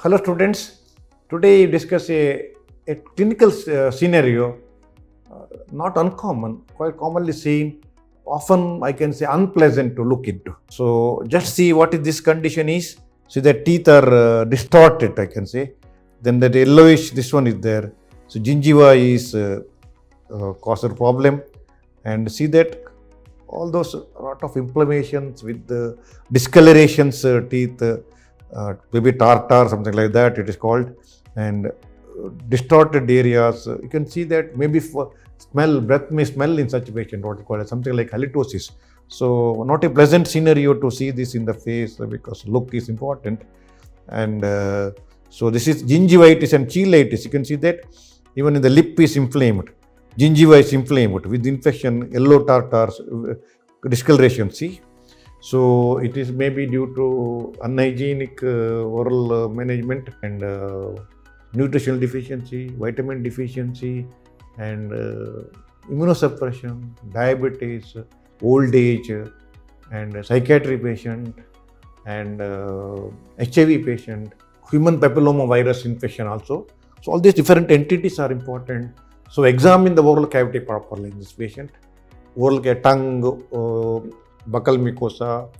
Hello students, today we discuss a clinical scenario, not uncommon, quite commonly seen, often I can say unpleasant to look into. So just see what is this condition is. See the teeth are distorted, I can say. Then that yellowish, this one is there. So gingiva is caused problem, and see that all those lot of inflammations with the discolorations teeth, maybe tartar, something like that it is called, and distorted areas. You can see that maybe for breath may smell in such a patient, what you call it, something like halitosis. So not a pleasant scenario to see this in the face because look is important. And so this is gingivitis and cheilitis. You can see that even in the lip is inflamed. Gingiva is inflamed with infection, yellow tartars, discoloration. See, so it is maybe due to unhygienic oral management and nutritional deficiency, vitamin deficiency, and immunosuppression, diabetes, old age, and psychiatry patient, and HIV patient, human papilloma virus infection also. So all these different entities are important. So examine the oral cavity properly in this patient. Oral tongue, buccal mucosa,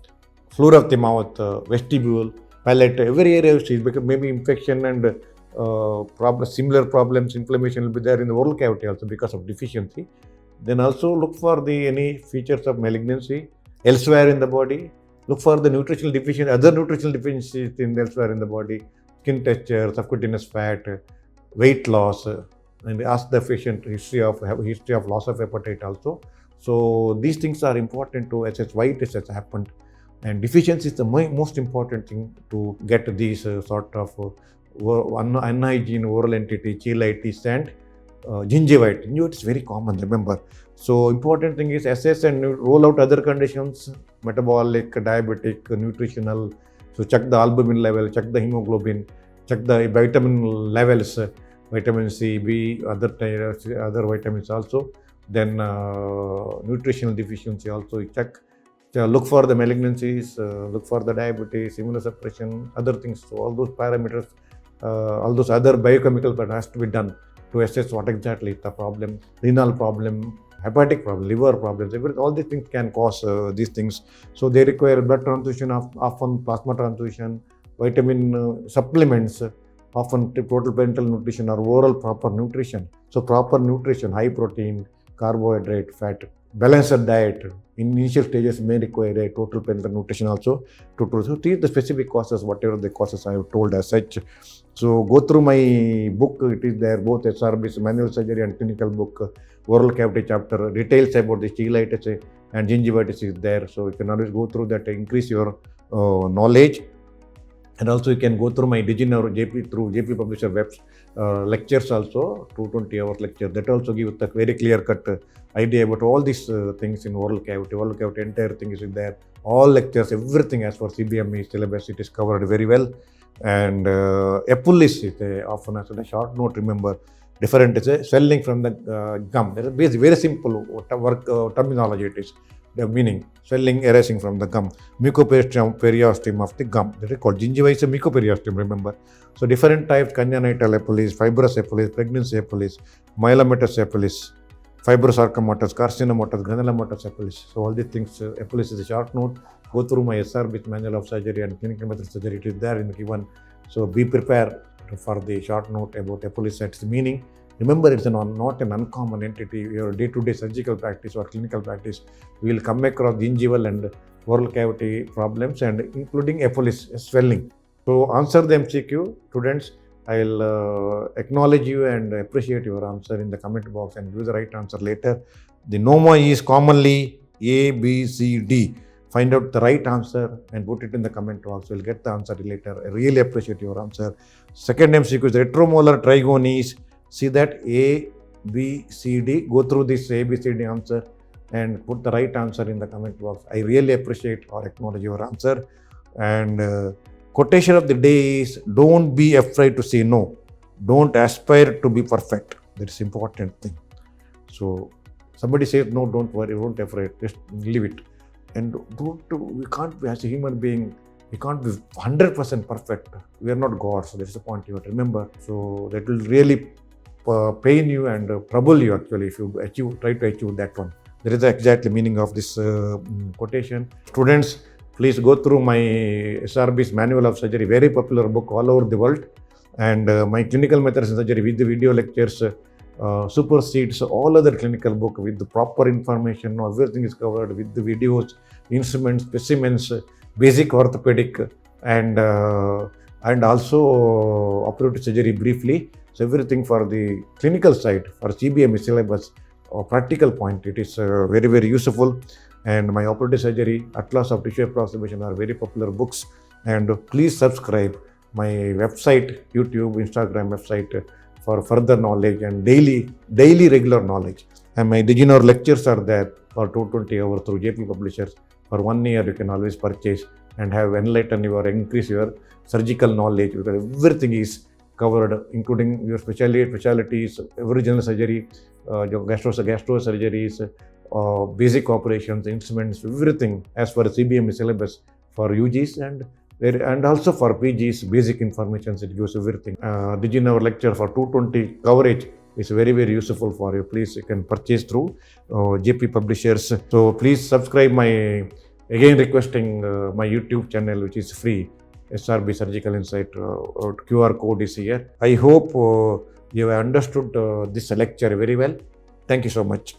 floor of the mouth, vestibule, palate, every area you see, because maybe infection and similar problems, inflammation will be there in the oral cavity also because of deficiency. Then also look for any features of malignancy elsewhere in the body. Look for the nutritional deficiency, other nutritional deficiencies elsewhere in the body, skin texture, subcutaneous fat, weight loss, and ask the patient history of loss of appetite also. So these things are important to assess why it has happened, and deficiency is the most important thing to get these sort of unhygiene oral entity, cheilitis and gingivitis. Gingivitis is very common, remember. So important thing is assess and roll out other conditions, metabolic, diabetic, nutritional. So check the albumin level, check the hemoglobin, check the vitamin levels, vitamin C, B, other vitamins also. Then nutritional deficiency also check. Look for the malignancies, look for the diabetes, immunosuppression, other things. So all those parameters, all those other biochemical that has to be done to assess what exactly is the problem, renal problem, hepatic problem, liver problems. All these things can cause these things. So they require blood transfusion, often plasma transfusion, vitamin supplements, often total parental nutrition or oral proper nutrition. So proper nutrition, high protein, carbohydrate, fat, balanced diet. In initial stages may require a total parental nutrition also to treat the specific causes, whatever the causes I have told as such. So go through my book, it is there, both SRB's manual surgery and clinical book, oral cavity chapter, details about the cheilitis and gingivitis is there. So you can always go through that, increase your knowledge. And also you can go through my Digin or JP through JP Publisher webs, lectures also, 220-hour lecture. That also gives a very clear-cut idea about all these things in oral cavity. Oral cavity, entire thing is in there. All lectures, everything as for CBME syllabus, it is covered very well. And epulis is often as a short note, remember. Different is a swelling from the gum. That is very simple terminology it is. The meaning, swelling arising from the gum, mucoperiostome of the gum. That is called gingiva is a mucoperiostome, remember. So different types, congenital epulis, fibrous epulis, pregnancy epulis, myelomatous epulis, fibrosarcomatous, carcinomatous, granulomatous epulis. So all these things, epulis is a short note. Go through my SRB manual of surgery and clinical method surgery. It is there in the given. So be prepared for the short note about epulis, its meaning. Remember, it's not an uncommon entity. Your day-to-day surgical practice or clinical practice, we will come across gingival and oral cavity problems, and including epulis, swelling. So answer the MCQ, students. I'll acknowledge you and appreciate your answer in the comment box and give the right answer later. The NOMA is commonly A, B, C, D. Find out the right answer and put it in the comment box. We'll get the answer later. I really appreciate your answer. Second MCQ is retromolar trigonies. See that A, B, C, D. Go through this A, B, C, D answer and put the right answer in the comment box. I really appreciate or acknowledge your answer. And quotation of the day is, don't be afraid to say no. Don't aspire to be perfect. That is important thing. So somebody says no, don't worry, don't be afraid. Just leave it. And we can't, as a human being, We can't be 100% perfect. We are not gods. So that's the point you have to remember. So that will really pain you and trouble you actually if you try to achieve that one. There is the exact meaning of this quotation. Students, please go through my SRB's Manual of Surgery, very popular book all over the world, and my Clinical Methods in Surgery with the video lectures supersedes all other clinical book with the proper information. Everything is covered with the videos, instruments, specimens, basic orthopedic, and also operative surgery briefly. So everything for the clinical side, for CBME syllabus or practical point, it is very, very useful. And my operative surgery, Atlas of Tissue Approximation are very popular books. And please subscribe my website, YouTube, Instagram website for further knowledge and daily regular knowledge. And my Diginor lectures are there for 220 hours through JP Publishers. For 1 year, you can always purchase and have increase your surgical knowledge, because everything is covered, including your specialties, every general surgery, gastro surgeries, basic operations, instruments, everything as per CBME syllabus for UGs and also for PGs, basic information, it gives everything. Diginor lecture for 220 coverage is very, very useful for you. Please, you can purchase through JP Publishers. So please subscribe again requesting my YouTube channel, which is free, SRB Surgical Insight. QR code is here. I hope you have understood this lecture very well. Thank you so much.